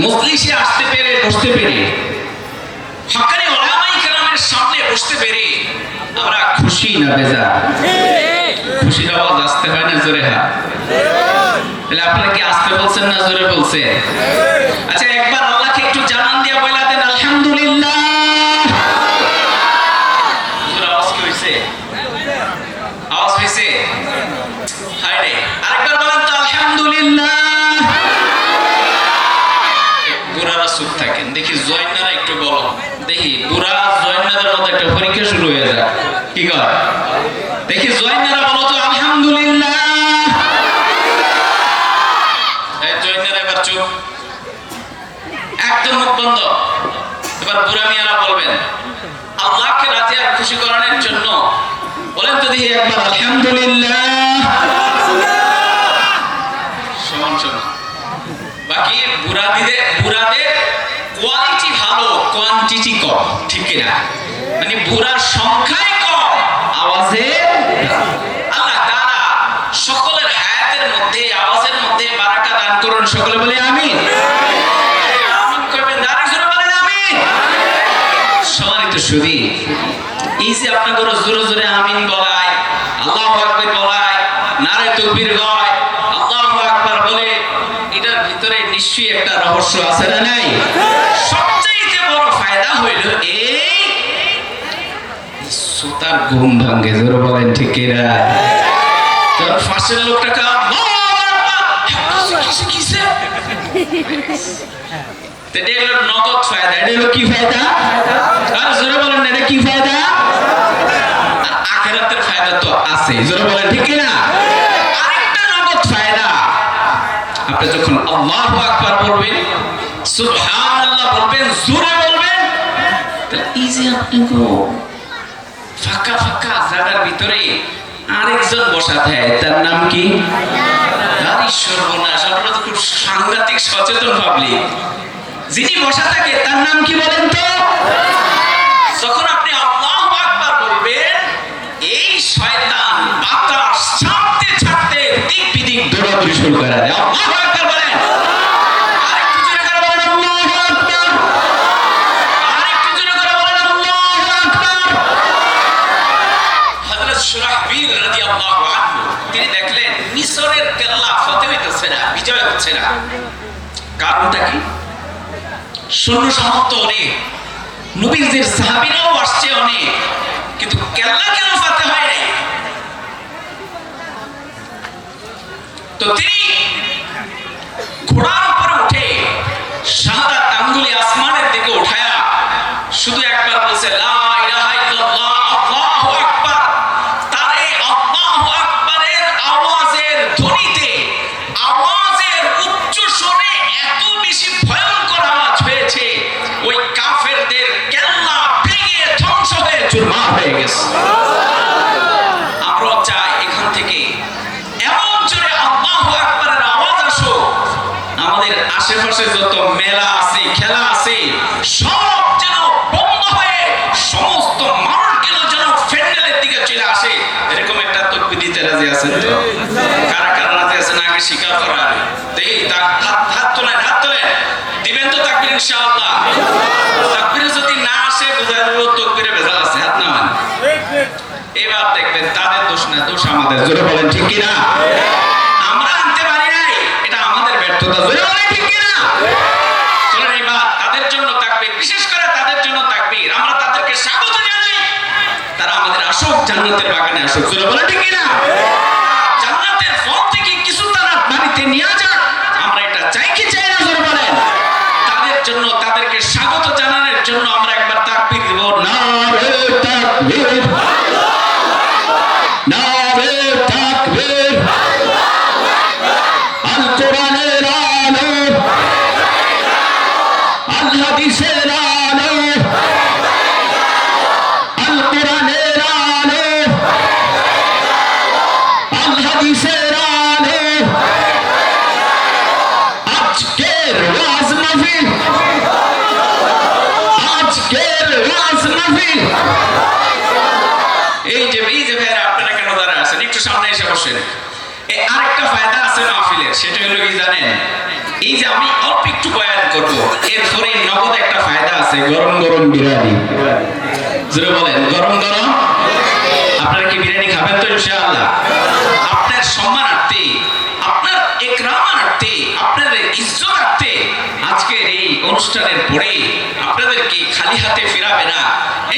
মজলিসে আসতে পেরে বসতে পেরে হক্কানি উলামায়ে কেরামের সামনে বসতে পেরে আমরা খুশি না বেজার? খুশির আওয়াজ আসতে হয় না জোরে? হ্যাঁ, তাহলে আপনারা কি আসতে বলছেন না জোরে বলছেন? আচ্ছা, একবার আল্লাহকে একটু জানান দিয়া বইলা দেন আলহামদুলিল্লাহ। আওয়াজ কি হয়েছে? আওয়াজ হয়েছে? হায় রে, আরেকবার বলেন তো আলহামদুলিল্লাহ। বুড়ারা চুপ থাকেন, দেখি জয়নারা একটু বলো, দেখি বুড়া জয়নাদের মতো একটা পরীক্ষা শুরু হয়ে যায়। কি কর দেখি জয়নারা বলো তো আলহামদুলিল্লাহ। জয়নারা এবার চুপ, একদম মুখ বন্ধ। এবার বুড়া মিয়ারা বলবেন আল্লাহকে রাজি আর খুশি করানোর জন্য বলেন তো দেখি একবার আলহামদুলিল্লাহ। সমান সমান। বাকি বুড়াদের কোয়ালিটি ভালো, কোয়ান্টিটি কম, ঠিক কিনা? মানে বুড়ার সংখ্যায় কম, আওয়াজে আল্লাহ তাআলা সকলের হায়াতের মধ্যে, আওয়াজের মধ্যে বারাকা দান করুন। সকলে বলে আমিন। আমিন কইবেন, আরেক জোরে বলেন আমিন। সম্মানিত সুধী, এই যে আপনাদের জোরে জোরে আমিন বলায়, আল্লাহু আকবার বলায়, নারে তাকবীর গায়, আল্লাহু আকবার বলে, এটার ভিতরে নিশ্চয়ই একটা রহস্য আছে না নাই? সবচেয়ে বড় ফায়দা হইল এই সুতার ঘুম ভাঙে। জোরে বলেন ঠিক কিনা? তোর ফাঁসের লোকটাকে নগদ ফায়দা। এটা হলো কি ফায়দা? আর জোরে বলেন, এটা কি ফায়দা? আখিরাতের ফায়দা তো আছে। জোরে বলেন ঠিক কিনা? আরেকটা নগদ ফায়দা, আপনি যখন আল্লাহু আকবার বলবেন, সুবহানাল্লাহ বলবেন, জোরে বলবেন, তাহলে এই যে আপনাকে ফাঁকা ফাঁকা জায়গার ভিতরে আরেকজন বসা থাকে, তার নাম কি? আরে সর্বনাশ, আপনারা তো খুব সাংঘাতিক সচেতন পাবলিক। যিনি বসা থাকে তার নাম কি বলেন তো? যখন আপনি আল্লাহু আকবার বলবেন, এই শয়তান বাতাস ছাড়তে ছাড়তে দিক বিদিক দৌড়াদৌড়ি শুরু করে দেয়। আল্লাহু আকবার বলেন, আরেকটু জোরে করে বলেন আল্লাহু আকবার, আরেকটু জোরে করে বলেন আল্লাহু আকবার। হযরত শুরাহবিল রাদিয়াল্লাহু আনহু তিনি দেখলেন মিশরের কেল্লা ফতে হইতেছে না, বিজয় হচ্ছে না। কারণটা কি? সৈন্য সামর্থ্য অনেক, নবীদের সাহাবীরাও আসছে অনেক, কিন্তু কেল্লা কেন ফাতে হয় নাই? তো তিনি ঘোড়ার উপরে উঠে শাহাদাত আঙ্গুলি আসমানের দিকে উঠায়া শুধু একবার বলছে লা ইলাহা ইল্লাল্লাহ, আল্লাহু আকবার। তার এই আল্লাহু আকবারের আওয়াজের ধ্বনিতে, আওয়াজের উচ্চ স্বরে এত বেশি ভয়ঙ্কর আওয়াজ হয়েছে, ওই কাফেরদের কেল্লা ভেঙে ধ্বংস হয়ে চুরমার হয়ে গেছে। আমরা চাই এখান থেকে এমন জোরে আল্লাহু আকবারের আওয়াজ আসো, আমাদের আশেপাশে যত মেলা আছে, খেলা আছে, সব যেন বন্ধ হয়ে সমস্ত মানুষগুলো যেন প্যান্ডেলের দিকে চলে আসে। এরকম একটা তাকবীর দিতে রাজি আছেন তো? কারা কারা রাজি আছেন আগে স্বীকার করার? দেখি হাত তোলেন, হাত তোলেন। দিবেন তো তাকবীর ইনশাআল্লাহ? তাকবীর যদি না আসে বোঝা যাবে তাকবীরে ভেজাল আছে। হাত নামান। এবার দেখবেন তাদের দোষ না, দোষ আমাদের। জোরে বলেন ঠিক কিনা? আমরা আনতে পারি নাই, এটা আমাদের ব্যর্থতা। জোরে বলেন ঠিক কিনা? চলেন এবার তাদের জন্য তাকবীর, বিশেষ করে তাদের জন্য তাকবীর। আমরা তাদেরকে স্বাগত জানাই, তারা আমাদের আসুক, জান্নাতের বাগানে আসুক। জোরে বলেন ঠিক কিনা? জান্নাতের ফল থেকে কিছু তারা বাড়িতে নিয়ে যাক, আমরা এটা চাই কি চাই না? জোরে বলেন। তাদের জন্য, তাদেরকে স্বাগত জানানোর জন্য আমরা একবার তাকবীর দিব। নারে তাকবীর, নারে তাকবীর, আল কোরআনের আলো, আল হাদিসের আলো, আল কোরআনের আলো, আল হাদিসের আলো। আজকের ওয়াজ মাহফিল, আজকের ওয়াজ মাহফিল। এই যে ভাইরা আপনারা কেন দাঁড়া আছেন? একটু সামনে এসে বসেন। আরেকটা ফায়দা আছে মাহফিলের, সেটা হলো কি জানেন? এই যে আমি অল্প একটু বয়ান করব, এরপরে নগদ একটা ফায়দা আছে, গরম গরম বিরিয়ানি। জোরে বলেন গরম গরম। আপনারা কি বিরিয়ানি খাবেন তো ইনশাআল্লাহ? আপনার সম্মানার্থে, আপনার ইকরামার্থে, আপনার ইজ্জতার্থে আজকের এই অনুষ্ঠানের পরে আপনাদেরকে খালি হাতে ফিরাবে না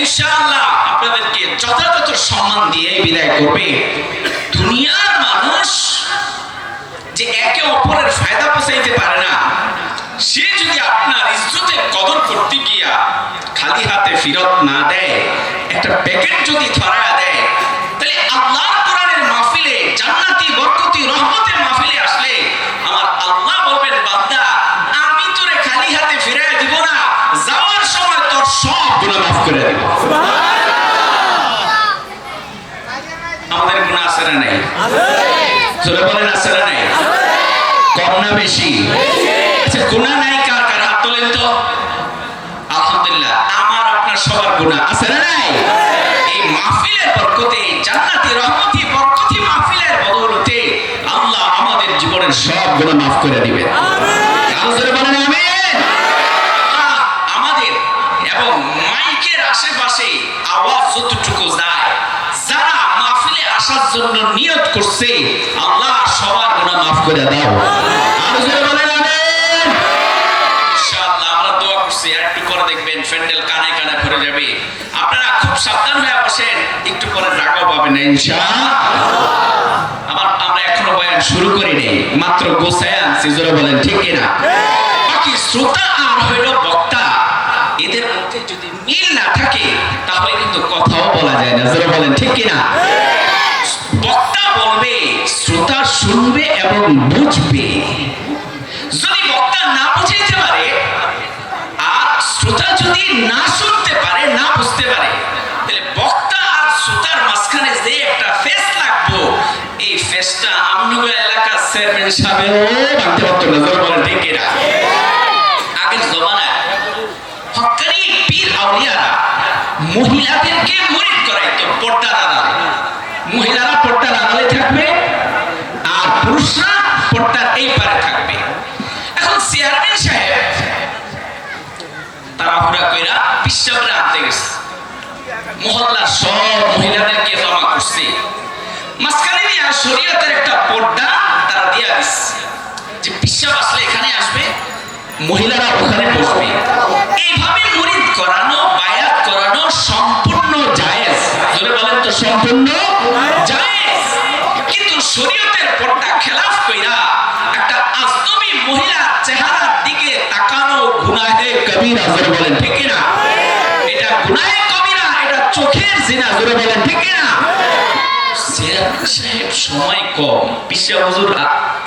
ইনশাআল্লাহ, আপনাদেরকে যথাযথ সম্মান দিয়ে বিদায় করবে। দুনিয়ার মানুষ যে একে অপরের ফায়দা পৌঁছাইতে পারে না, সে যদি আপনার ইজ্জতের কদর করতে গিয়া খালি হাতে ফিরত না দেয়, একটা প্যাকেট যদি ধরায়া দেয়, তাহলে আল্লাহর কোরআনের মাহফিলে, জান্নাতি বরকতি রহমতের মাহফিলে আসলে আমার আল্লাহ বলবেন, বান্দা আমি তোরে খালি হাতে ফিরাইয়া দিব না, যাওয়ার সময় তোর সব গুনাহ মাফ করে দেব। আমাদের গুনাহ আছে না নাই? জোরে বলেন আছে না নাই? কম না বেশি? আচ্ছা, গুনাহ নাই কার কার? হাত তোলেন তো। আলহামদুলিল্লাহ, আমার আপনার সবার গুনাহ আছে না নাই? এই মাহফিলের বরকতে, জান্নাতি রহমতি বরকতি মাহফিলের বদৌলতে আল্লাহ আমাদের জীবনের সব গুনাহ মাফ করে দিবেন। আমিন। জোরে বলেন আমিন। আমাদের এবং মাইকের আশেপাশে আওয়াজ যতটুকু যায়, যারা মাহফিলে আসার জন্য নিয়ত করছে, আল্লাহ সবার গুনাহ মাফ করে দাও। আর জোরে বলেন আমিন। ইনশাআল্লাহ আমরা দোয়া করছি, আর একটু পরে দেখবেন প্যান্ডেল কানে কানে ভরে যাবে। আপনারা খুব সাবধান হয়ে বসেন, একটু পরে রাগও পাবেন না ইনশাআল্লাহ। আমরা এখনো বয়ান শুরু করি নাই, মাত্র গোছায় আনছি। জোরে বলেন ঠিক কিনা? বাকি শ্রোতা আর হইল বক্তা, এদের মধ্যে যদি মিল না থাকে তাহলে কিন্তু কথাও বলা যায় না। জোরে বলেন ঠিক কিনা? বক্তা বলবে, শ্রোতা শুনবে এবং বুঝবে। যদি বক্তা না বুঝাইতে পারে আর শ্রোতা যদি না শুনতে পারে, না বুঝতে পারে, তাহলে বক্তা আর শ্রোতার মাঝখানে যে একটা ফেস লাগবো, এই ফেসটা আমনগর এলাকার চেয়ারম্যান সাহেব ভাঙতে পারতো না। জোরে বলেন ঠিক কিনা? আগের জমানায় হক্কানি পীর আউলিয়ারা মহিলাদেরকে মুরিদ করাইতো পর্দার আড়ালে। মহিলারা পর্দার আড়ালে থাকবে আর পুরুষরা পর্দার এই পারে থাকবে। এখন চেয়ারম্যান সাহেব তাড়াহুড়া কইরা পিশাবরে আনতে গেছে, মহল্লার সব মহিলাদেরকে জমা করছে, মাঝখানে নিয়ে শরীয়তের একটা পর্দা তারা দিয়া দিচ্ছে যে পিশাব আসলে এখানে আসবে, মহিলারা ওখানে বসবে। এইভাবে মুরিদ করানো, বায়াত করানো সম্পূর্ণ জায়েজ। জোরে বলেন তো সম্পূর্ণ জায়েজ। কিন্তু শরীয়তের পর্দা খেলাফ কইরা একটা আজনবী মহিলার চেহারার দিকে তাকানো গুনাহে কবিরা। জোরে বলেন ঠিক কিনা? এটা গুনাহে কবিরা, এটা চোখের জিনা। জোরে বলেন ঠিক কিনা? চেয়ারম্যান সাহেব সময় কম, পিসা হুজুর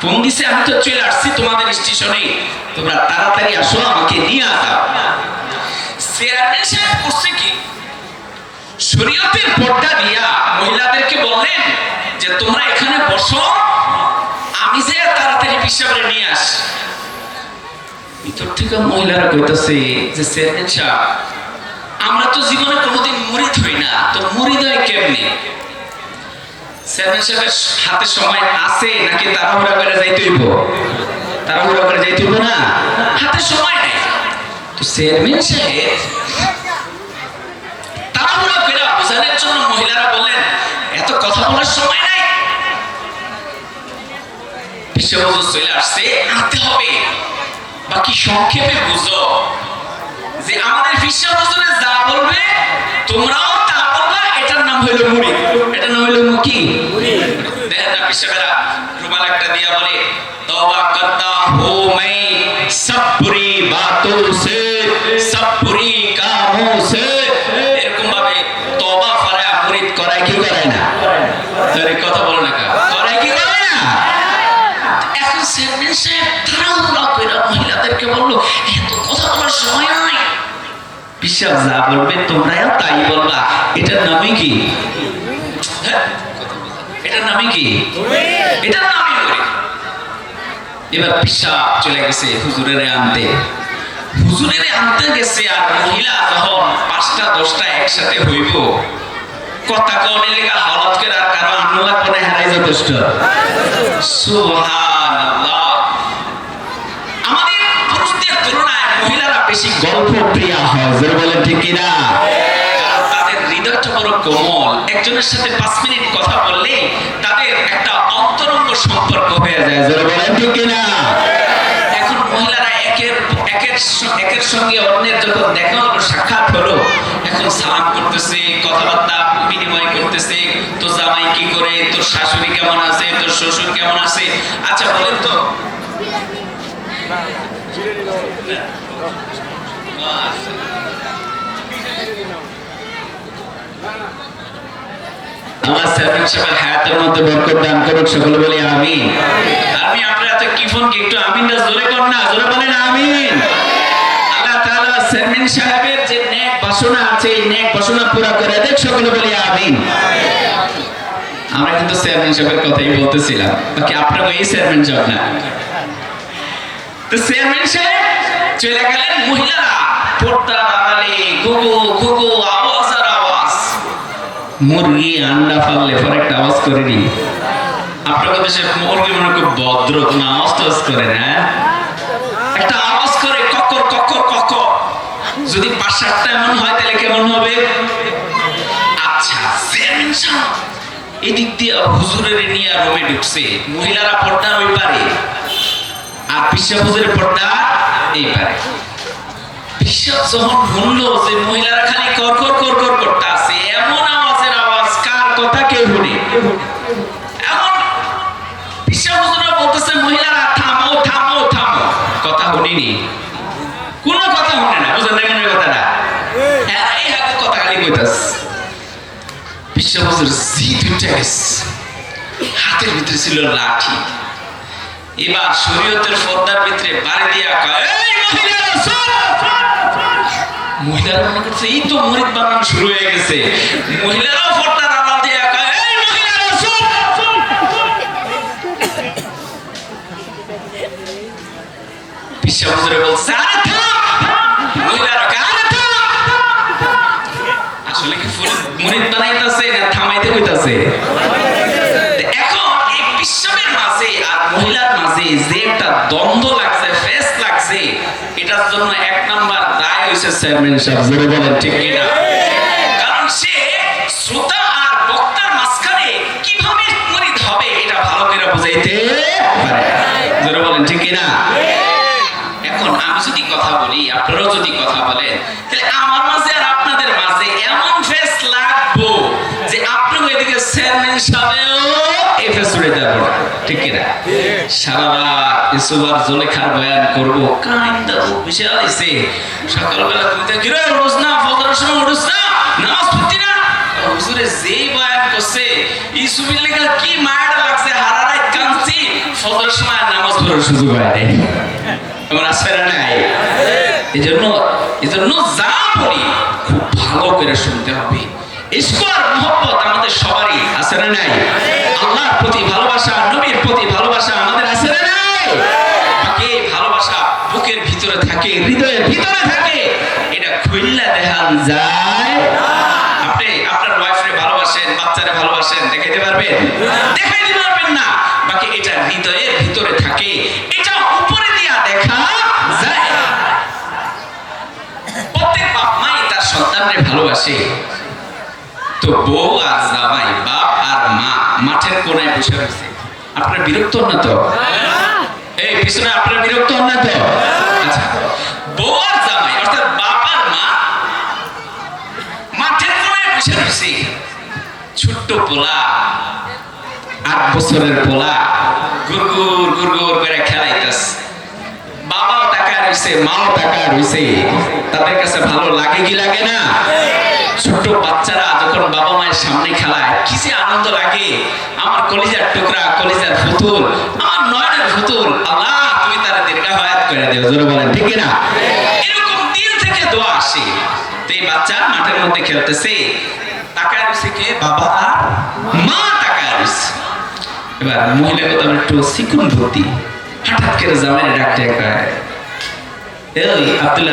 ফোন দিছে, আমি তো চলে আসছি তোমাদের স্টেশনে, তোমরা তাড়াতাড়ি আসো, আমাকে নিয়ে আসা। চেয়ারম্যান সাহেব করছে কি, শরীয়তের পর্দা দিয়া মহিলাদেরকে বললেন যে তোমরা এখানে বসো, আমি যে তাড়াতাড়ি পিসাবরে নিয়ে আসি। ভিতর থেকে মহিলারা কইতাছে যে চেয়ারম্যান সাহেব, আমরা তো জীবনে কোনোদিন মুরিদ হই না, তো মুরিদ হয় কেমনে? চেয়ারম্যান সাহেবের হাতে সময় আছে নাকি তাড়াহুড়া করে যাইতে হইব? তাড়াহুড়া করে যাইতে হইব না, হাতে সময় নেই। তো চেয়ারম্যান সাহেব তাড়াহুড়া করে বোঝানোর জন্য মহিলারা বললেন, এত কথা বলার সময় নাই, পিসা হুজুর চলে আসছে, আনতে হবে। বাকি সংক্ষেপে বুঝো যে আমাদের পিসা হুজুরে যা বলবে তোমরাও তা বলবা, এটার নাম হইল মুরিদ। এটার নাম হইল কি? দেখেন না পিসাবেরা রুমাল একটা দিয়া বলে, তওবা করতা হো मैं सब बुरी बातों से सब बुरी कामों से। এরকম ভাবে তওবা করে মুরিদ করায় কি করায় না? তাহলে কথা বলো না, করায় কি করায় না? এখন চেয়ারম্যান সাহেব তাড়াহুড়া করে মহিলাদেরকে বললো, এত কথা বলার সময় নাই, পিসাব যা বলবে তোমরাও তাই বলবা। এটার নামই কি? এটার নামই কি? এটার নামই মুরিদ। এবার পিসাব চলে গেছে হুজুরের আনতে। হুজুরের আনতে গেছে, আর মহিলা যখন 5টা 10টা একসাথে হইব, কথা কোন লেগা হলত করে আর কারো আন্ন লাগবে না, হারাই যথেষ্ট। সুবহানাল্লাহ। হয়। জোরে বলেন ঠিক কিনা? কারণ তাদের হৃদয়টা বড় কোমল, একজনের সাথে 5 মিনিট কথা বললে তাদের একটা অন্তরঙ্গ সম্পর্ক হয়ে যায়। জোরে বলেন ঠিক কিনা? এখন মহিলারা একের সঙ্গে অন্যের যখন দেখা হলো, সাক্ষাৎ হলো, এখন সালাম করতেছে, কথাবার্তা বিনিময় করতেছে। তো জামাই কি করে, তোর শাশুড়ি কেমন আছে, তোর শ্বশুর কেমন আছে, আচ্ছা বলেন তো। আমার চেয়ারম্যান সাহেবের হায়াতের মধ্যে বরকত দান করুক, সকলে বলি আমিন। আমি আপনারা তো কি ফোন কি একটু আমিনটা জোরে কর না, জোরে বলেন আমিন। আল্লাহ তাআলা চেয়ারম্যান সাহেবের যে নেক বাসনা আছে, এই নেক বাসনা পুরা করে দেখ, সকলে বলি আমিন। আমরা কিন্তু চেয়ারম্যান সাহেবের কথাই বলতেছিলাম, বাকি আপনারা এই চেয়ারম্যান সাহেব না। তো চেয়ারম্যান সাহেব চলে গেলেন, মহিলারা পর্দার আড়ালে গুগু গুগু আওয়াজ আর আওয়াজ। মুরগি আন্ডা ফাললে পর একটা আওয়াজ করে নি। আপনাদের দেশে মুরগি মনে খুব ভদ্র, কোন আওয়াজ টাওয়াজ করে না, একটা আওয়াজ করে ককর ককর ককর। যদি 5-7টা এমন হয় তাহলে কেমন হবে? আচ্ছা, চেয়ারম্যান সাহেব এদিক দিয়ে হুজুরের নিয়ে রুমে ঢুকছে, মহিলারা পর্দার ওই পারে আর পিসা হুজুরের পর্দা এই পারে। পিসা যখন শুনলো যে মহিলারা খালি কর কর কর কর করতে আছে, এমন আওয়াজের আওয়াজ, কার কথা কেউ শুনে। এখন পিসা হুজুররা বলতেছে, মহিলারা থামো থামো থামো। কথা শুনিনি, কোনো কথা শুনে না, বুঝলেন না মনের কথাটা? হ্যাঁ, এই হাতে কথা খালি কইতাছে। পিসা হুজুর জিদ উঠে গেছে, হাতের ভিতরে ছিল লাঠি। এবার শরীয়তের পর্দার ভিতরে বাড়ি দিয়া কয়, এই মহিলারা চুপ। মহিলারা মনে করছে এই তো মুরিদ বানানো শুরু হয়ে গেছে। মহিলারাও পর্দার আড়াল দিয়া কয়, এই মহিলারা চুপ। পিসা হুজুরে বলছে, আরে থাম। মহিলারা কয়, আরে থাম। আসলে কি মুরিদ বানাইতাছে না থামাইতে কইতাছে? এখন এই বিশ্বের মাঝে আর মহিলার মাঝে যে একটা দ্বন্দ্ব লাগছে, ফেস লাগছে, এটার জন্য 1 নাম্বার দায় হইছে চেয়ারম্যান সাহেব। জোরে বলেন ঠিক কিনা? কারণ সে শ্রোতা আর বক্তার মাঝখানে কিভাবে মুরিদ হবে এটা ভালো করে বুঝাইতে পারে। জোরে বলেন ঠিক কিনা? এখন আমি যদি কথা বলি, আপনারাও যদি কথা বলেন, তাহলে আমার মাঝে আর আপনাদের মাঝে এমন ফেস লাগবো যে আপনিও এদিকে চেয়ারম্যান সাহেবেও এই ফেস উড়ে যাবো, ঠিক কিনা? সারা রাত ইসুবার জলেখার বয়ান করবো, কাইন্দা বিশাল হইছে। সকালবেলা তুমি তো কিরে উঠোস না, ফজরের সময় উঠোস না, নামাজ পড়তি না। হুজুরে যেই বয়ান করছে, ইসুবির লেখা কি মায়াটা লাগছে, হারা রাত কাঁদছি, ফজরের সময় নামাজ পড়ার সুযোগ হয় নাই। এমন আসে না নাই? এই জন্য যা বলি খুব ভালো করে শুনতে হবে। ইশক আর মহব্বত আমাদের সবারই আছে না নাই? আল্লাহর প্রতি ভালোবাসা, নবীর প্রতি ভালোবাসা আমাদের আছে না নাই? বাকি ভালোবাসা বুকের ভিতরে থাকে, হৃদয়ের ভিতরে থাকে, এটা খুইল্লা দেখান যায়। আপনি আপনার ওয়াইফরে ভালোবাসেন, বাচ্চারে ভালোবাসেন, দেখাইতে পারবেন? দেখাইতে পারবেন না। বাকি এটা হৃদয়ের ভিতরে থাকে, এটা উপরে দিয়া দেখা যায়। প্রত্যেক বাপ মাই তার সন্তানকে ভালোবাসে। তো বউ আর জামাই, বাপ আর মা মাঠের কোনায় বসে রয়েছে, আপনারা বিরক্ত হন না তো? এই পিছনে আপনারা বিরক্ত হন না তো? আচ্ছা, বউ আর জামাই অর্থাৎ বাপ আর মা মাঠের কোনায় বসে রয়েছে। ছোট্ট পোলা, 8 বছরের পোলা গুরগুর গুরগুর করে খেলাইতেছে। বাবাও তাকায় রয়েছে, মাও তাকায় রয়েছে। তাদের কাছে ভালো লাগে কি লাগে না? ছোট বাচ্চারা যখন বাবা মায়ের সামনে খেলায় কি যে আনন্দ লাগে। আমার কলিজার টুকরা, কলিজার ফুতুল, আমার নয়নের ফুতুল, আল্লাহ তুমি তার দীর্ঘায়ু করে দিও। জোরে বলেন ঠিক কিনা? এরকম দিল থেকে দোয়া আসে। তো এই বাচ্চা মাঠের মধ্যে খেলতেছে, তাকায় রয়েছে কে? বাবা আর মা তাকায় রয়েছে। এবার মহিলা কথা একটু সিকুন ভর্তি, হঠাৎ করে জামাইয়ের ডাকতে কয়, এই আব্দুল্লাহ